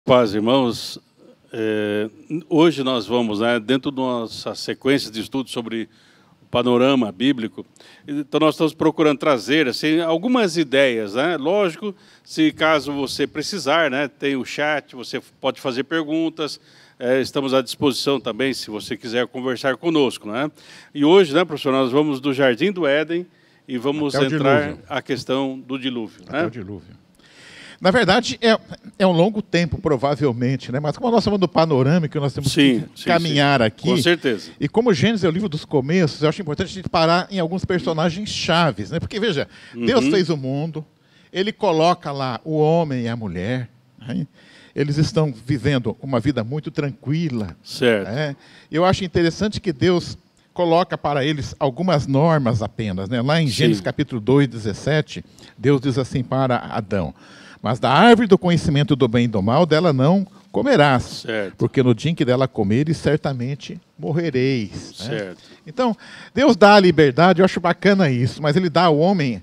Paz, irmãos, hoje nós vamos, dentro da nossa sequência de estudos sobre o panorama bíblico, então nós estamos procurando trazer assim, algumas ideias, Lógico, se caso você precisar, tem o chat, você pode fazer perguntas, estamos à disposição também, se você quiser conversar conosco, E hoje, professor, nós vamos do Jardim do Éden e vamos entrar a questão do dilúvio. Até o dilúvio. Na verdade, é um longo tempo, provavelmente, mas como nós estamos do panorâmico, nós temos que caminhar aqui. Com certeza. E como Gênesis é o livro dos começos, eu acho importante a gente parar em alguns personagens chaves, Porque, veja, Deus fez o mundo, Ele coloca lá o homem e a mulher, Eles estão vivendo uma vida muito tranquila. Certo. Eu acho interessante que Deus coloca para eles algumas normas apenas. Lá em Gênesis capítulo 2, 17, Deus diz assim para Adão: mas da árvore do conhecimento do bem e do mal, dela não comerás, certo. Porque no dia em que dela comeres, certamente morrereis. Certo. Então, Deus dá a liberdade, eu acho bacana isso, mas Ele dá ao homem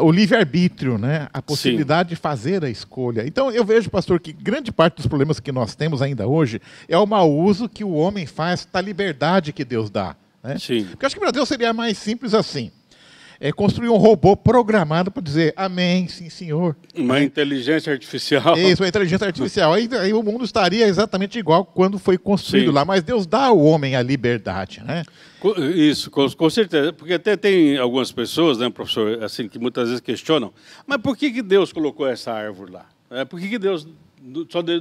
o livre-arbítrio, a possibilidade de fazer a escolha. Então, eu vejo, pastor, que grande parte dos problemas que nós temos ainda hoje é o mau uso que o homem faz da liberdade que Deus dá. Sim. Porque eu acho que para Deus seria mais simples assim. Construir um robô programado para dizer amém, sim, senhor. Uma inteligência artificial. Isso, uma inteligência artificial. Aí o mundo estaria exatamente igual quando foi construído lá. Mas Deus dá ao homem a liberdade, Isso, com certeza. Porque até tem algumas pessoas, professor, assim, que muitas vezes questionam, mas por que Deus colocou essa árvore lá? Por que Deus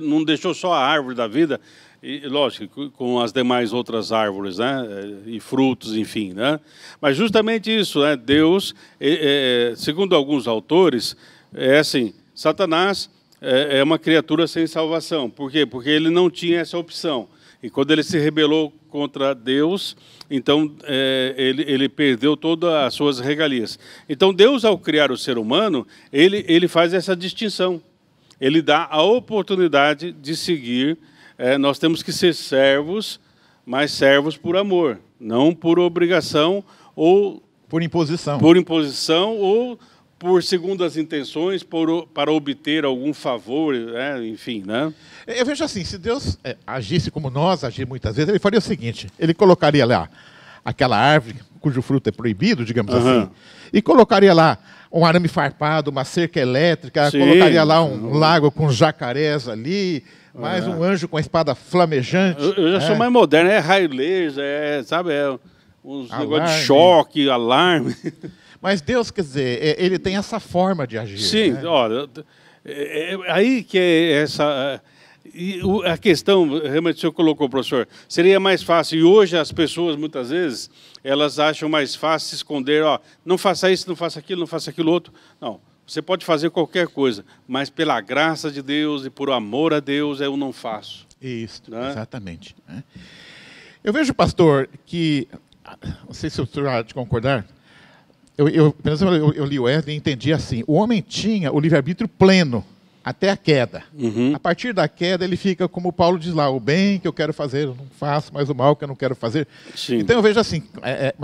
não deixou só a árvore da vida? E, lógico, com as demais outras árvores, e frutos, enfim, Mas justamente isso, Deus, segundo alguns autores, assim, Satanás é uma criatura sem salvação. Por quê? Porque ele não tinha essa opção. E quando ele se rebelou contra Deus, então ele perdeu todas as suas regalias. Então Deus, ao criar o ser humano, ele faz essa distinção. Ele dá a oportunidade de seguir. Nós temos que ser servos, mas servos por amor, não por obrigação ou por imposição. Por imposição ou por segundas intenções, para obter algum favor, enfim, Eu vejo assim, se Deus agisse como nós agimos muitas vezes, Ele faria o seguinte: Ele colocaria lá aquela árvore cujo fruto é proibido, digamos assim, e colocaria lá um arame farpado, uma cerca elétrica, colocaria lá um lago com jacarés ali, mais um anjo com a espada flamejante. Eu já sou mais moderno, raio laser, uns negócios de choque, alarme. Mas Deus, quer dizer, Ele tem essa forma de agir. Sim, olha, aí que é essa... a questão, realmente o senhor colocou, professor, seria mais fácil, e hoje as pessoas, muitas vezes, elas acham mais fácil se esconder, não faça isso, não faça aquilo outro. Não. Você pode fazer qualquer coisa, mas pela graça de Deus e por amor a Deus eu não faço. Isso, exatamente. Eu vejo, pastor, que... Não sei se o senhor há de concordar. Eu li o Éden e entendi assim. O homem tinha o livre-arbítrio pleno até a queda. A partir da queda, ele fica, como Paulo diz lá, o bem que eu quero fazer eu não faço, mas o mal que eu não quero fazer. Sim. Então eu vejo assim,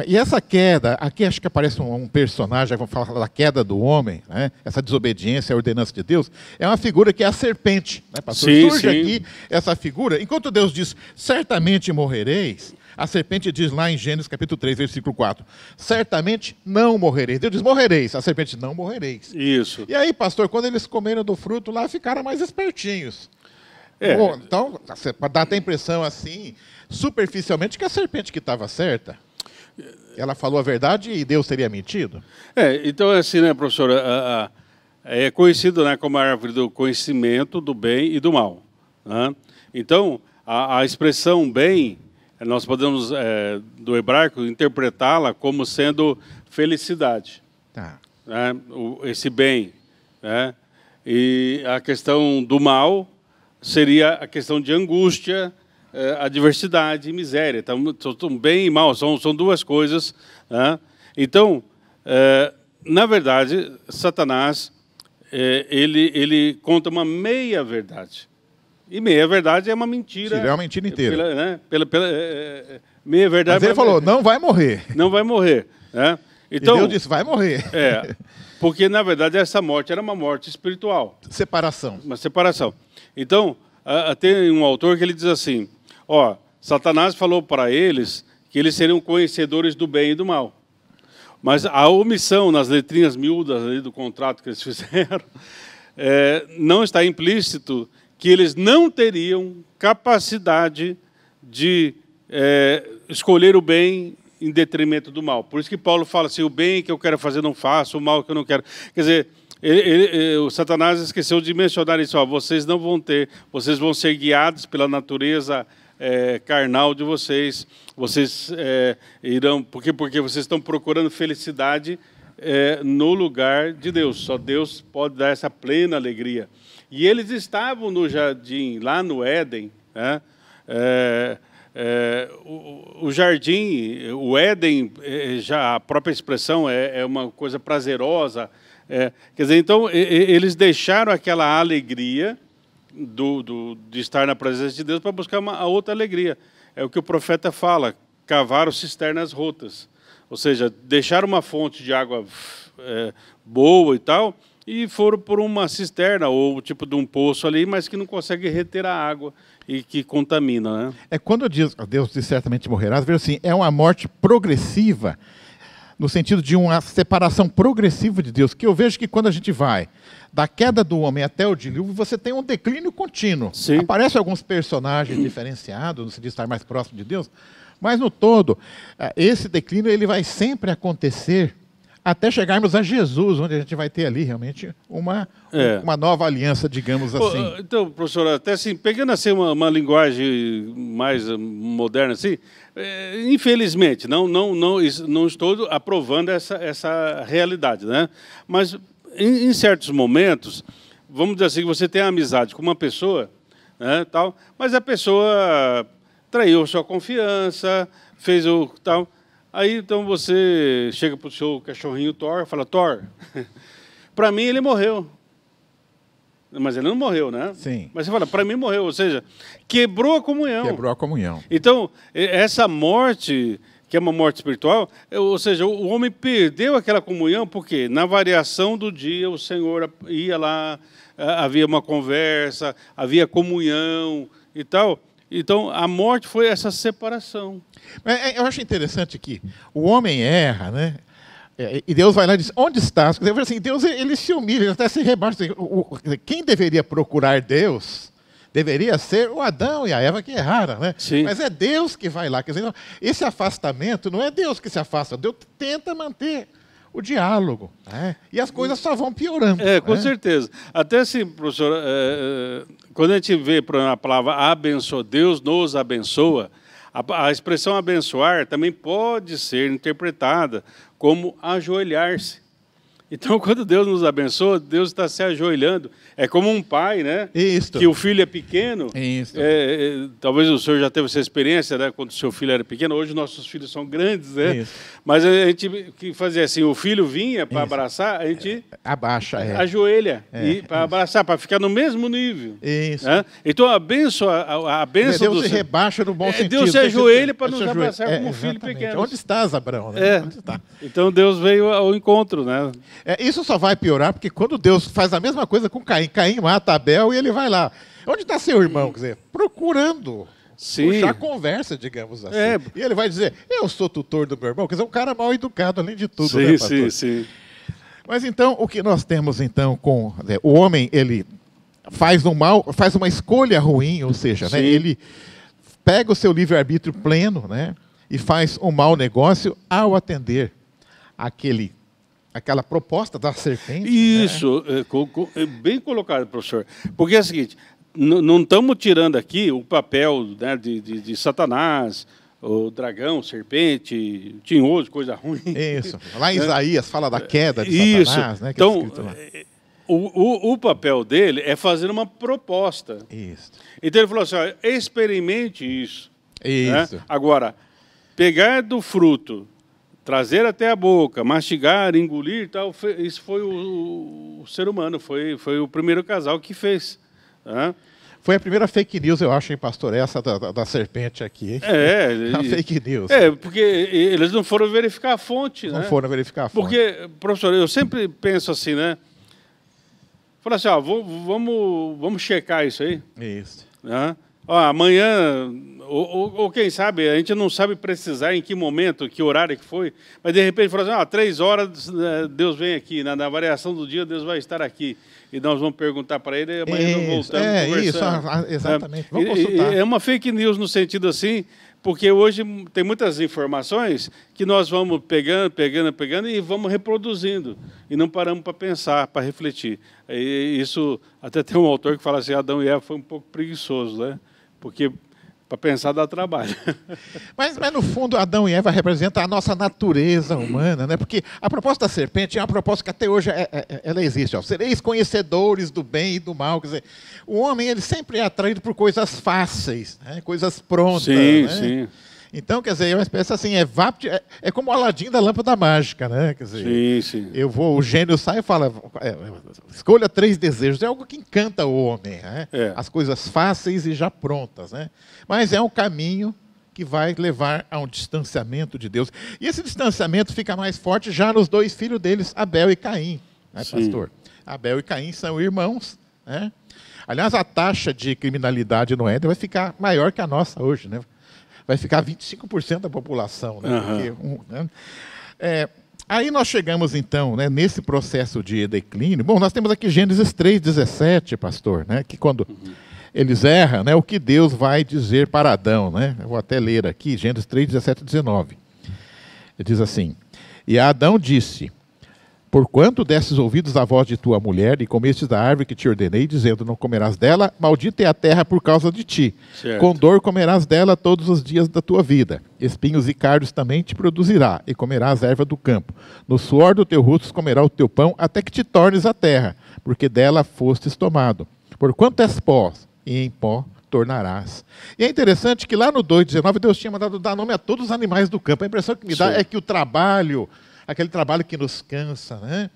e essa queda, aqui acho que aparece um personagem, vamos falar da queda do homem, essa desobediência à ordenança de Deus, é uma figura que é a serpente. Pastor? Surge aqui essa figura, enquanto Deus diz, certamente morrereis, a serpente diz lá em Gênesis capítulo 3, versículo 4, certamente não morrereis. Deus diz, morrereis. A serpente, não morrereis. Isso. E aí, pastor, quando eles comeram do fruto lá, ficaram mais espertinhos. Então, dá até a impressão assim, superficialmente, que a serpente que estava certa. Ela falou a verdade e Deus teria mentido. Então, assim, professor, é conhecido como a árvore do conhecimento do bem e do mal. Então, a expressão bem... Nós podemos, do hebraico, interpretá-la como sendo felicidade. Esse bem. E a questão do mal seria a questão de angústia, adversidade e miséria. Então, bem e mal são duas coisas. Então, na verdade, Satanás ele conta uma meia-verdade. E meia-verdade é uma mentira. Sim, é uma mentira inteira. Meia-verdade... Mas ele falou, não vai morrer. Não vai morrer. Então, e Deus disse, vai morrer. Porque, na verdade, essa morte era uma morte espiritual. Separação. Uma separação. Então, tem um autor que ele diz assim, ó, Satanás falou para eles que eles seriam conhecedores do bem e do mal. Mas a omissão nas letrinhas miúdas ali do contrato que eles fizeram, não está implícito que eles não teriam capacidade de escolher o bem em detrimento do mal. Por isso que Paulo fala assim, o bem que eu quero fazer não faço, o mal que eu não quero. Quer dizer, o Satanás esqueceu de mencionar isso. Ó, vocês vão ser guiados pela natureza carnal de vocês. Vocês irão... Porque vocês estão procurando felicidade no lugar de Deus. Só Deus pode dar essa plena alegria. E eles estavam no jardim, lá no Éden, né? O jardim, o Éden, já a própria expressão é uma coisa prazerosa. Quer dizer, então, eles deixaram aquela alegria de estar na presença de Deus para buscar a outra alegria. É o que o profeta fala, cavaram cisternas rotas. Ou seja, deixaram uma fonte de água boa e tal, e foram por uma cisterna, ou tipo de um poço ali, mas que não consegue reter a água e que contamina, né? Quando Deus diz certamente morrerás, veja assim, é uma morte progressiva, no sentido de uma separação progressiva de Deus, que eu vejo que quando a gente vai da queda do homem até o dilúvio, você tem um declínio contínuo. Sim. Aparecem alguns personagens diferenciados, no sentido de estar mais próximo de Deus, mas no todo, esse declínio ele vai sempre acontecer até chegarmos a Jesus, onde a gente vai ter ali realmente uma nova aliança, digamos assim. Então, professor, até assim, pegando assim uma linguagem mais moderna, assim, infelizmente, não estou aprovando essa realidade, né? Mas em certos momentos, vamos dizer assim, que você tem amizade com uma pessoa, né, tal, mas a pessoa traiu sua confiança, fez o tal. Aí, então, você chega para o seu cachorrinho Thor e fala, Thor, para mim ele morreu. Mas ele não morreu, né? Sim. Mas você fala, para mim morreu, ou seja, quebrou a comunhão. Quebrou a comunhão. Então, essa morte, que é uma morte espiritual, ou seja, o homem perdeu aquela comunhão, porque na variação do dia o Senhor ia lá, havia uma conversa, havia comunhão e tal. Então, a morte foi essa separação. Eu acho interessante que o homem erra, né? E Deus vai lá e diz, onde estás? Quer dizer, assim, Deus ele se humilha, ele até se rebaixa. Quem deveria procurar Deus deveria ser o Adão e a Eva que erraram, né? Sim. Mas é Deus que vai lá. Quer dizer, esse afastamento não é Deus que se afasta, Deus tenta manter o diálogo, né? E as coisas só vão piorando. Com certeza. Até assim, professor, quando a gente vê a palavra abençoa, Deus nos abençoa, a expressão abençoar também pode ser interpretada como ajoelhar-se. Então, quando Deus nos abençoa, Deus está se ajoelhando. É como um pai, né? Isso. Que o filho é pequeno. Isso. Talvez o senhor já teve essa experiência, né? Quando o seu filho era pequeno. Hoje nossos filhos são grandes, né? Isso. Mas a gente que fazia assim, o filho vinha para abraçar, a gente abaixa, ajoelha para abraçar, para ficar no mesmo nível. Isso. Né? Então a bênção Deus se rebaixa no bom sentido. Deus se ajoelha para nos abraçar como um filho pequeno. Onde estás, Abraão? Né? Onde está? Então Deus veio ao encontro, né? Isso só vai piorar porque quando Deus faz a mesma coisa com Caim, Caim mata Abel e ele vai lá. Onde está seu irmão? Quer dizer, procurando puxar conversa, digamos assim. E ele vai dizer, eu sou tutor do meu irmão. Quer dizer, um cara mal educado, além de tudo. Sim, né, pastor? sim. Mas então, o que nós temos então com... o homem, ele faz um mal, faz uma escolha ruim, ou seja, né, ele pega o seu livre-arbítrio pleno, né, e faz um mau negócio ao atender aquela proposta da serpente. Isso, né? Bem colocado, professor. Porque é o seguinte, não estamos tirando aqui o papel, né, de Satanás, o dragão, serpente, tinhoso, coisa ruim. Isso. Lá em Isaías fala da queda de Satanás. Né, então, o papel dele é fazer uma proposta. Isso. Então ele falou assim, ó, experimente isso. Isso. Né? Agora, pegar do fruto, trazer até a boca, mastigar, engolir, tal, isso foi o ser humano, foi o primeiro casal que fez. Né? Foi a primeira fake news, eu acho, hein, pastor, essa da serpente aqui. Hein? A fake news. Porque eles não foram verificar a fonte, né? Não foram verificar a fonte. Porque, professor, eu sempre penso assim, né? Fala assim, ó, vamos checar isso aí. Isso. Né? Ó, amanhã, ou quem sabe, a gente não sabe precisar em que momento, que horário que foi, mas de repente fala assim, 3 horas Deus vem aqui, na variação do dia Deus vai estar aqui. E nós vamos perguntar para ele e amanhã nós voltamos conversando. Isso, exatamente. Vamos consultar. É uma fake news no sentido assim, porque hoje tem muitas informações que nós vamos pegando e vamos reproduzindo. E não paramos para pensar, para refletir. E isso, até tem um autor que fala assim, Adão e Eva foi um pouco preguiçoso, né? Porque para pensar dá trabalho. Mas no fundo, Adão e Eva representam a nossa natureza humana, né? Porque a proposta da serpente é uma proposta que até hoje ela existe. Ó. Sereis conhecedores do bem e do mal. Quer dizer, o homem ele sempre é atraído por coisas fáceis, né? Coisas prontas. Sim, né? sim. Então, quer dizer, é uma espécie assim, é como o Aladim da lâmpada mágica, né? Quer dizer, sim. O gênio sai e fala, escolha 3 desejos. É algo que encanta o homem, né? As coisas fáceis e já prontas, né? Mas é um caminho que vai levar a um distanciamento de Deus. E esse distanciamento fica mais forte já nos 2 filhos deles, Abel e Caim, né, pastor? Abel e Caim são irmãos, né? Aliás, a taxa de criminalidade no Éden vai ficar maior que a nossa hoje, né? Vai ficar 25% da população. Né? Porque, aí nós chegamos, então, né, nesse processo de declínio. Bom, nós temos aqui Gênesis 3,17, pastor, né, que quando eles erram, né, o que Deus vai dizer para Adão. Né? Eu vou até ler aqui, Gênesis 3,17 e 19. Ele diz assim, e Adão disse, porquanto desses ouvidos à voz de tua mulher e comestes da árvore que te ordenei, dizendo, não comerás dela, maldita é a terra por causa de ti. Certo. Com dor comerás dela todos os dias da tua vida. Espinhos e cardos também te produzirá, e comerás erva do campo. No suor do teu rosto comerá o teu pão, até que te tornes a terra, porque dela fostes tomado. Porquanto és pó, e em pó tornarás. E é interessante que lá no 2,19, Deus tinha mandado dar nome a todos os animais do campo. A impressão que me dá é que o trabalho, aquele trabalho que nos cansa, né?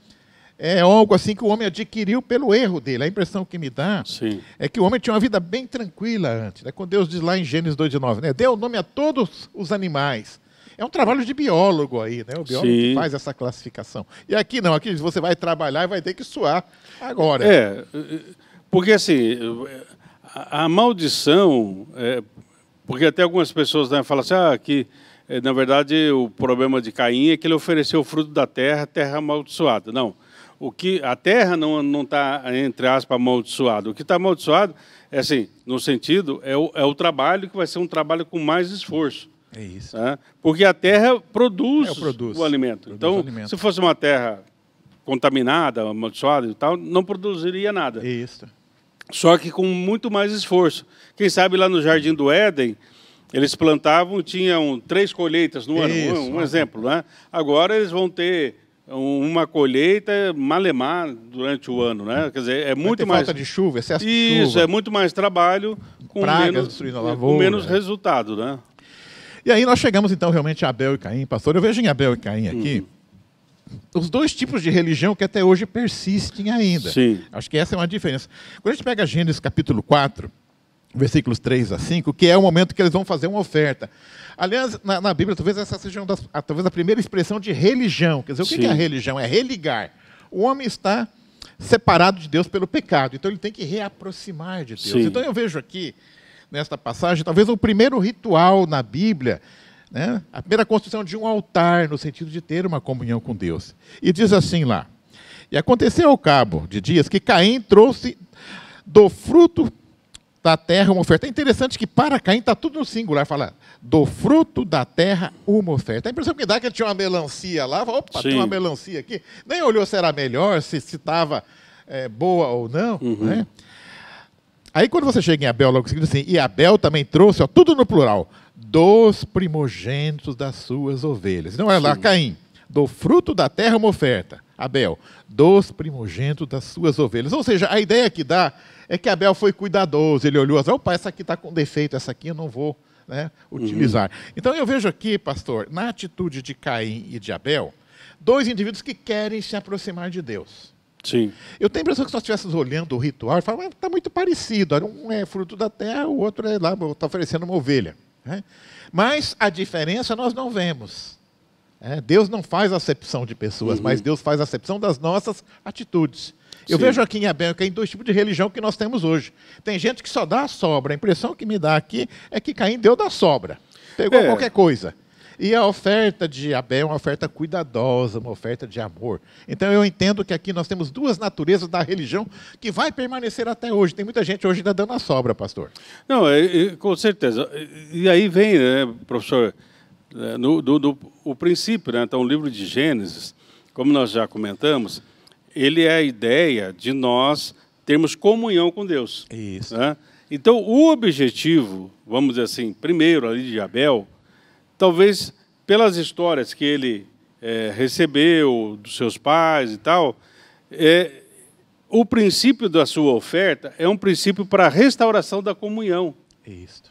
É algo assim que o homem adquiriu pelo erro dele. A impressão que me dá é que o homem tinha uma vida bem tranquila antes. Né? Quando Deus diz lá em Gênesis 2,19, né? Deu o nome a todos os animais. É um trabalho de biólogo aí, né? O biólogo que faz essa classificação. E aqui não, aqui você vai trabalhar e vai ter que suar agora. Porque assim, a maldição, porque até algumas pessoas, né, falam assim, que na verdade o problema de Caim é que ele ofereceu o fruto da terra, terra amaldiçoada. Não, a terra não está, entre aspas, amaldiçoada. O que está amaldiçoado é assim, no sentido, é o trabalho que vai ser um trabalho com mais esforço. É isso. Né? Porque a terra produz o alimento. Então, se fosse uma terra contaminada, amaldiçoada e tal, não produziria nada. Isso. Só que com muito mais esforço. Quem sabe lá no Jardim do Éden, eles plantavam, tinham 3 colheitas no ano, um exemplo. Né? Agora eles vão ter uma colheita malemar durante o ano. Né? Quer dizer, é muito mais... falta de chuva, excesso de chuva. Isso, é muito mais trabalho com pragas destruindo a lavoura, com menos resultado. Né? E aí nós chegamos então realmente a Abel e Caim, pastor. Eu vejo em Abel e Caim aqui os 2 tipos de religião que até hoje persistem ainda. Sim. Acho que essa é uma diferença. Quando a gente pega Gênesis capítulo 4, versículos 3 a 5, que é o momento que eles vão fazer uma oferta. Aliás, na Bíblia, talvez essa seja talvez a primeira expressão de religião. Quer dizer, o que é a religião? É religar. O homem está separado de Deus pelo pecado, então ele tem que reaproximar de Deus. Sim. Então eu vejo aqui, nesta passagem, talvez o primeiro ritual na Bíblia, né? A primeira construção de um altar, no sentido de ter uma comunhão com Deus. E diz assim lá, e aconteceu ao cabo de dias que Caim trouxe do fruto da terra uma oferta. É interessante que para Caim está tudo no singular, fala do fruto da terra uma oferta. A impressão que dá é que ele tinha uma melancia lá, fala, opa, tem uma melancia aqui. Nem olhou se era melhor, se estava boa ou não. Né? Aí quando você chega em Abel, logo seguindo assim, e Abel também trouxe, tudo no plural, dos primogênitos das suas ovelhas. Então olha lá, Caim, do fruto da terra uma oferta. Abel, dos primogênitos das suas ovelhas. Ou seja, a ideia que dá é que Abel foi cuidadoso, ele olhou assim, opa, essa aqui está com defeito, essa aqui eu não vou utilizar. Então eu vejo aqui, pastor, na atitude de Caim e de Abel, 2 indivíduos que querem se aproximar de Deus. Sim. Eu tenho a impressão que se nós estivéssemos olhando o ritual, eu falo, mas está muito parecido. Um é fruto da terra, o outro é lá, está oferecendo uma ovelha. Né? Mas a diferença nós não vemos. Deus não faz acepção de pessoas, mas Deus faz acepção das nossas atitudes. Eu vejo aqui em Abel que tem dois tipos de religião que nós temos hoje. Tem gente que só dá a sobra. A impressão que me dá aqui é que Caim deu da sobra. Pegou qualquer coisa. E a oferta de Abel é uma oferta cuidadosa, uma oferta de amor. Então eu entendo que aqui nós temos duas naturezas da religião que vai permanecer até hoje. Tem muita gente hoje ainda dando a sobra, pastor. Não, com certeza. E aí vem, né, professor, o princípio, né? Então o livro de Gênesis, como nós já comentamos, ele é a ideia de nós termos comunhão com Deus. Isso. Né? Então o objetivo, vamos dizer assim, primeiro ali de Abel, talvez pelas histórias que ele recebeu dos seus pais e tal, o princípio da sua oferta é um princípio para a restauração da comunhão. Isso.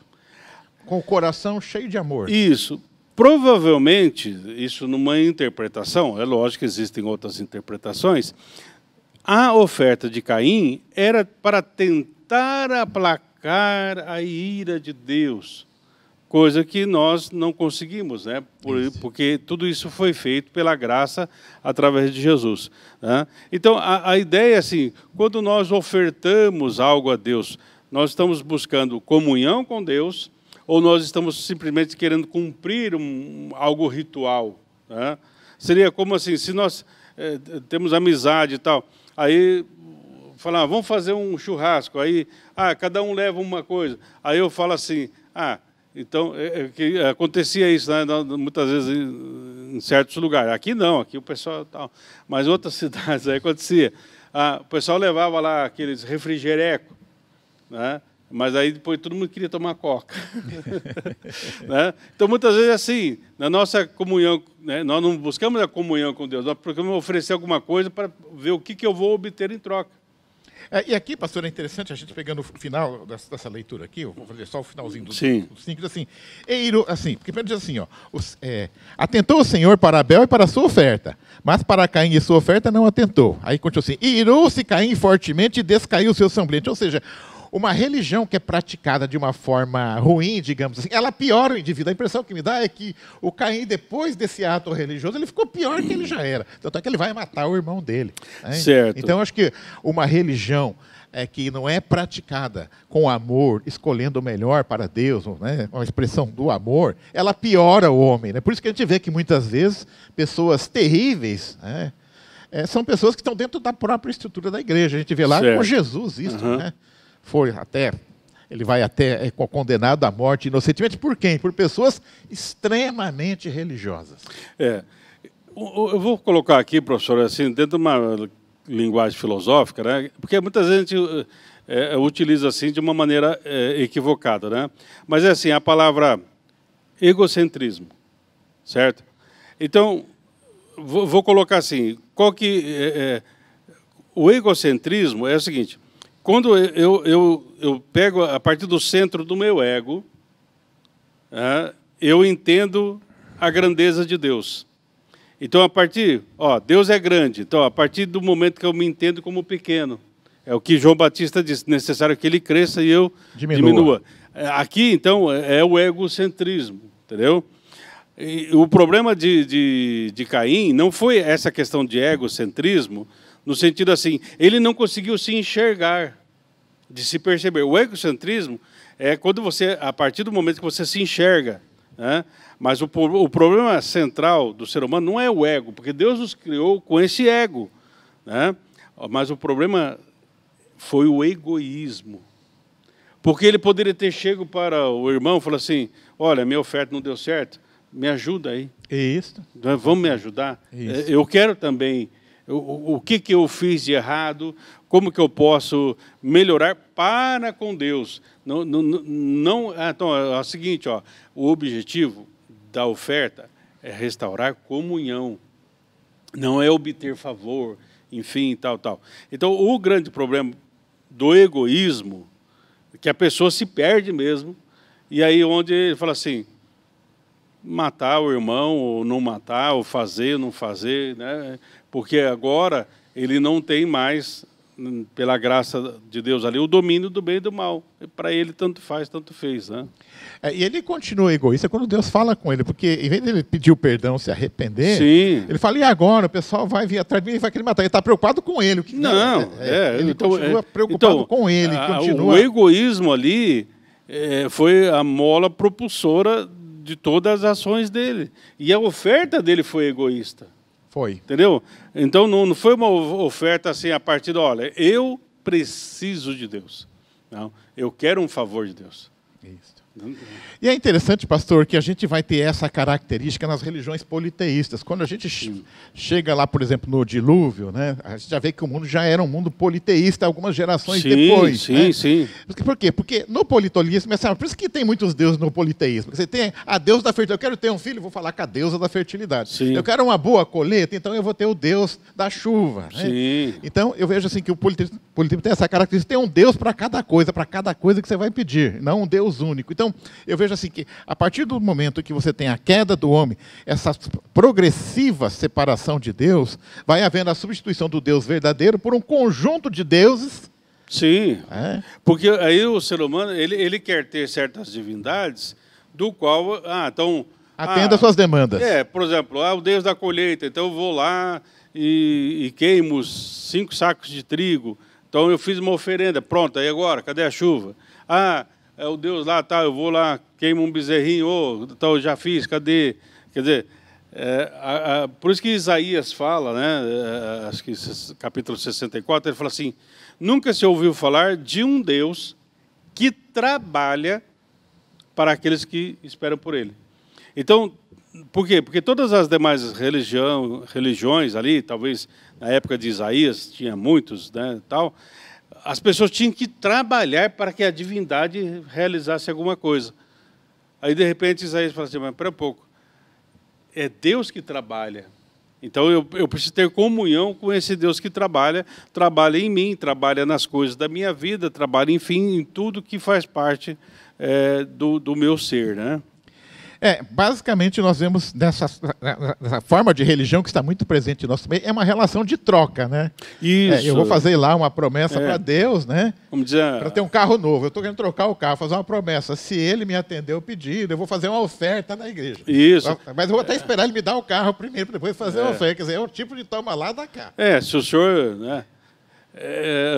Com o coração cheio de amor. Isso. Provavelmente, isso numa interpretação, é lógico que existem outras interpretações, a oferta de Caim era para tentar aplacar a ira de Deus. Coisa que nós não conseguimos, né? Porque tudo isso foi feito pela graça através de Jesus. Né? Então, a ideia é assim, quando nós ofertamos algo a Deus, nós estamos buscando comunhão com Deus ou nós estamos simplesmente querendo cumprir algo ritual? Né? Seria como assim, se nós temos amizade e tal, aí falar, vamos fazer um churrasco, aí cada um leva uma coisa. Aí eu falo assim, então, que acontecia isso, né, muitas vezes em certos lugares. Aqui não, aqui o pessoal tal. Mas em outras cidades aí acontecia. O pessoal levava lá aqueles refrigerecos, né? Mas aí depois todo mundo queria tomar coca. Né? Então, muitas vezes assim, na nossa comunhão, né, nós não buscamos a comunhão com Deus, nós procuramos oferecer alguma coisa para ver o que eu vou obter em troca. E aqui, pastor, é interessante a gente pegando o final dessa leitura aqui, eu vou fazer só o finalzinho dos 5, assim, porque primeiro diz assim, atentou o Senhor para Abel e para a sua oferta, mas para Caim e sua oferta não atentou. Aí continua assim, irou-se Caim fortemente e descaiu o seu semblante, ou seja, uma religião que é praticada de uma forma ruim, digamos assim, ela piora o indivíduo. A impressão que me dá é que o Caim, depois desse ato religioso, ele ficou pior que ele já era. Tanto é que ele vai matar o irmão dele. Né? Certo. Então, acho que uma religião que não é praticada com amor, escolhendo o melhor para Deus, né, uma expressão do amor, ela piora o homem. Né? Por isso que a gente vê que, muitas vezes, pessoas terríveis... né, são pessoas que estão dentro da própria estrutura da igreja. A gente vê lá com Jesus isso, né? Ele vai até condenado à morte inocentemente por quem? Por pessoas extremamente religiosas. Eu vou colocar aqui, professor, assim, dentro de uma linguagem filosófica, né? Porque muitas vezes a gente utiliza assim de uma maneira equivocada, né? Mas é assim, a palavra egocentrismo, certo? Então, vou colocar assim, o egocentrismo é o seguinte: quando eu pego a partir do centro do meu ego, eu entendo a grandeza de Deus. Então, Deus é grande. Então, a partir do momento que eu me entendo como pequeno, é o que João Batista disse, necessário que ele cresça e eu diminua. Aqui, então, é o egocentrismo, entendeu? E o problema de Caim não foi essa questão de egocentrismo, no sentido assim, ele não conseguiu se enxergar, de se perceber. O egocentrismo é quando você, a partir do momento que você se enxerga, né? Mas o problema central do ser humano não é o ego, porque Deus nos criou com esse ego, né? Mas o problema foi o egoísmo. Porque ele poderia ter chegado para o irmão e falado assim, olha, minha oferta não deu certo, me ajuda aí. Isso. Vamos me ajudar? Isso. Eu quero também... O que eu fiz de errado, como que eu posso melhorar para com Deus. Então, é o seguinte, o objetivo da oferta é restaurar comunhão, não é obter favor, enfim, tal. Então, o grande problema do egoísmo é que a pessoa se perde mesmo, e aí onde ele fala assim, matar o irmão, ou não matar, ou fazer, ou não fazer, né? Porque agora ele não tem mais, pela graça de Deus ali, o domínio do bem e do mal. Para ele, tanto faz, tanto fez, né? E ele continua egoísta quando Deus fala com ele, porque em vez de ele pedir o perdão, se arrepender, Sim. ele fala, e agora? O pessoal vai vir atrás de mim e vai querer matar. Ele está preocupado com ele. Ele continua preocupado com ele. O egoísmo ali foi a mola propulsora de todas as ações dele. E a oferta dele foi egoísta. Foi. Entendeu? Então não foi uma oferta assim a partir de, olha, eu preciso de Deus. Não, eu quero um favor de Deus. Isso. E é interessante, pastor, que a gente vai ter essa característica nas religiões politeístas. Quando a gente chega lá, por exemplo, no dilúvio, né, a gente já vê que o mundo já era um mundo politeísta algumas gerações depois. Sim. Por quê? Porque no politeísmo, por isso que tem muitos deuses no politeísmo. Você tem a deusa da fertilidade. Eu quero ter um filho, vou falar com a deusa da fertilidade. Sim. Eu quero uma boa colheita, então eu vou ter o deus da chuva. Né? Sim. Então eu vejo assim que o politeísmo tem essa característica, tem um deus para cada coisa que você vai pedir, não um deus único. Então, eu vejo assim que, a partir do momento que você tem a queda do homem, essa progressiva separação de Deus, vai havendo a substituição do Deus verdadeiro por um conjunto de deuses. Sim, porque aí o ser humano, ele quer ter certas divindades, do qual, atenda às suas demandas. Por exemplo, o Deus da colheita, então eu vou lá e queimo 5 sacos de trigo, então eu fiz uma oferenda, pronto, aí agora, cadê a chuva? É o Deus lá, tá, eu vou lá, queimo um bezerrinho, então eu já fiz, cadê? Quer dizer, por isso que Isaías fala, né, acho que capítulo 64, ele fala assim, nunca se ouviu falar de um Deus que trabalha para aqueles que esperam por ele. Então, por quê? Porque todas as demais religiões ali, talvez na época de Isaías, tinha muitos, né, tal, as pessoas tinham que trabalhar para que a divindade realizasse alguma coisa. Aí, de repente, Isaías fala assim, mas espera um pouco, é Deus que trabalha. Então, eu preciso ter comunhão com esse Deus que trabalha em mim, trabalha nas coisas da minha vida, trabalha, enfim, em tudo que faz parte do meu ser, né? Basicamente, nós vemos nessa forma de religião que está muito presente no nosso meio, é uma relação de troca, né? Isso. Eu vou fazer lá uma promessa para Deus, né? Vamos dizer... Para ter um carro novo. Eu estou querendo trocar o carro, fazer uma promessa. Se ele me atender o pedido, eu vou fazer uma oferta na igreja. Isso. Mas eu vou até esperar ele me dar o carro primeiro, para depois fazer uma oferta. Quer dizer, é o tipo de toma lá da cá. Se o senhor... né?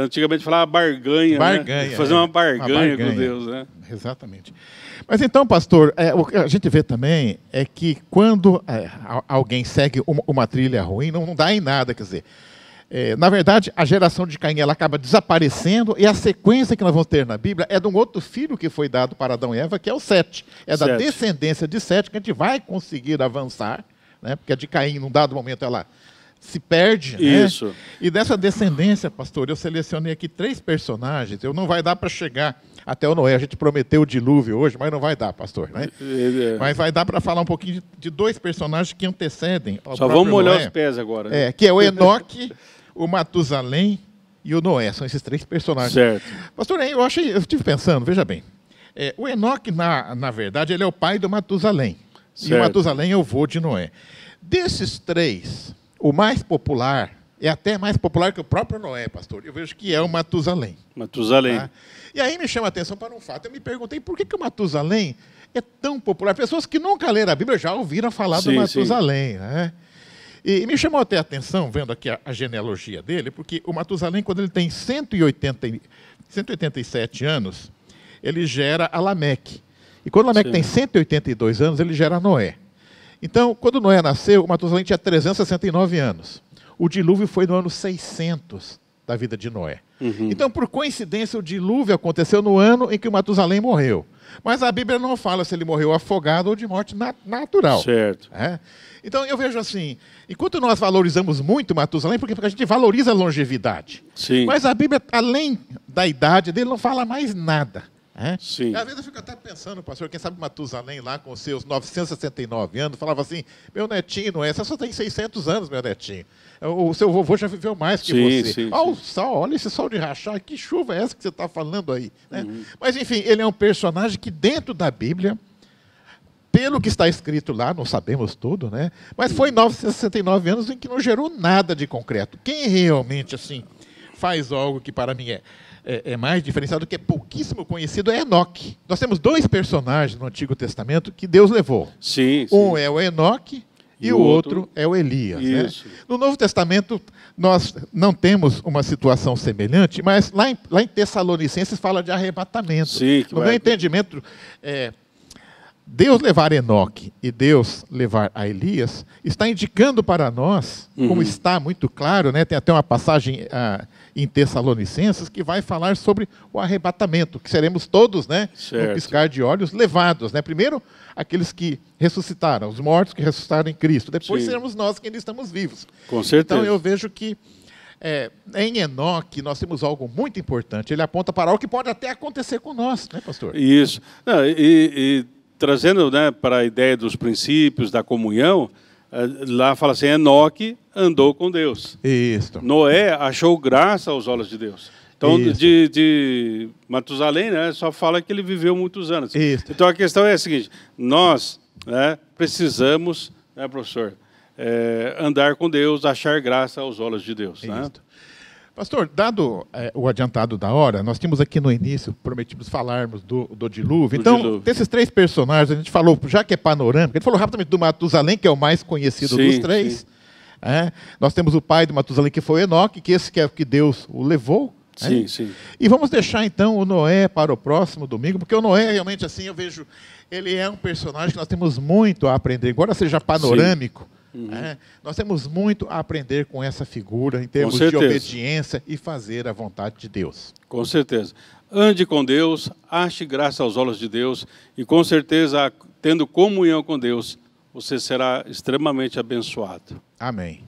Antigamente falava barganha, né? Fazer uma barganha com Deus, né? Exatamente. Mas então, pastor, o que a gente vê também é que quando alguém segue uma trilha ruim, não dá em nada, quer dizer, na verdade, a geração de Caim ela acaba desaparecendo e a sequência que nós vamos ter na Bíblia é de um outro filho que foi dado para Adão e Eva, que é o Sete. Da descendência de Sete que a gente vai conseguir avançar, né? Porque a de Caim, num dado momento, ela se perde. Isso. Né? E dessa descendência, pastor, eu selecionei aqui 3 personagens. Não vai dar para chegar até o Noé. A gente prometeu o dilúvio hoje, mas não vai dar, pastor. Né? Mas vai dar para falar um pouquinho de 2 personagens que antecedem ao Só vamos molhar Noé, os pés agora. Né? Que é o Enoque, o Matusalém e o Noé. São esses 3 personagens. Certo. Pastor, eu estive pensando, veja bem. O Enoque, na verdade, ele é o pai do Matusalém. Certo. E o Matusalém é o vô de Noé. Desses 3... o mais popular, é até mais popular que o próprio Noé, pastor. Eu vejo que é o Matusalém. Matusalém. Tá? E aí me chama a atenção para um fato. Eu me perguntei por que o Matusalém é tão popular. Pessoas que nunca leram a Bíblia já ouviram falar do Matusalém. Né? E me chamou até a atenção, vendo aqui a genealogia dele, porque o Matusalém, quando ele tem 187 anos, ele gera a Lameque. E quando Lameque tem 182 anos, ele gera Noé. Então, quando Noé nasceu, o Matusalém tinha 369 anos. O dilúvio foi no ano 600 da vida de Noé. Uhum. Então, por coincidência, o dilúvio aconteceu no ano em que o Matusalém morreu. Mas a Bíblia não fala se ele morreu afogado ou de morte natural. Certo. Então, eu vejo assim, enquanto nós valorizamos muito Matusalém, porque a gente valoriza a longevidade. Sim. Mas a Bíblia, além da idade dele, não fala mais nada. Sim. E às vezes eu fico até pensando, pastor, quem sabe Matusalém lá com seus 969 anos, falava assim, meu netinho, Noé, você só tem 600 anos, meu netinho. O seu vovô já viveu mais que você. Sim, o sol, olha esse sol de rachar, que chuva é essa que você está falando aí? Né? Mas enfim, ele é um personagem que dentro da Bíblia pelo que está escrito lá, não sabemos tudo, né? Mas foi 969 anos em que não gerou nada de concreto. Quem realmente assim faz algo que para mim é mais diferenciado, que é pouquíssimo conhecido, é Enoque. Nós temos 2 personagens no Antigo Testamento que Deus levou. Sim, Um é o Enoque e o outro é o Elias. Né? No Novo Testamento, nós não temos uma situação semelhante, mas lá em Tessalonicenses fala de arrebatamento. Sim, no meu entendimento, Deus levar Enoque e Deus levar a Elias está indicando para nós, como está muito claro, né? Tem até uma passagem em Tessalonicenses que vai falar sobre o arrebatamento, que seremos todos, né, no piscar de olhos, levados. Né? Primeiro, aqueles que ressuscitaram, os mortos que ressuscitaram em Cristo. Depois seremos nós que ainda estamos vivos. Com certeza. Então eu vejo que em Enoque nós temos algo muito importante. Ele aponta para algo que pode até acontecer com nós, né, pastor? Isso. Não, trazendo, né, para a ideia dos princípios, da comunhão, lá fala assim, Enoque andou com Deus. Isso. Noé achou graça aos olhos de Deus. Então, de Matusalém, né, só fala que ele viveu muitos anos. Isso. Então, a questão é a seguinte, nós, né, precisamos, né, professor, andar com Deus, achar graça aos olhos de Deus. Né? Pastor, dado o adiantado da hora, nós tínhamos aqui no início, prometimos falarmos do dilúvio. Então, desses 3 personagens, a gente falou, já que é panorâmico, a gente falou rapidamente do Matusalém, que é o mais conhecido dos 3. Nós temos o pai do Matusalém, que foi Enoque, que esse que é o que Deus o levou. Sim, sim. E vamos deixar, então, o Noé para o próximo domingo, porque o Noé, realmente, assim, eu vejo, ele é um personagem que nós temos muito a aprender, embora seja panorâmico. Nós temos muito a aprender com essa figura em termos de obediência e fazer a vontade de Deus. Com certeza. Ande com Deus, ache graça aos olhos de Deus e com certeza, tendo comunhão com Deus, você será extremamente abençoado. Amém.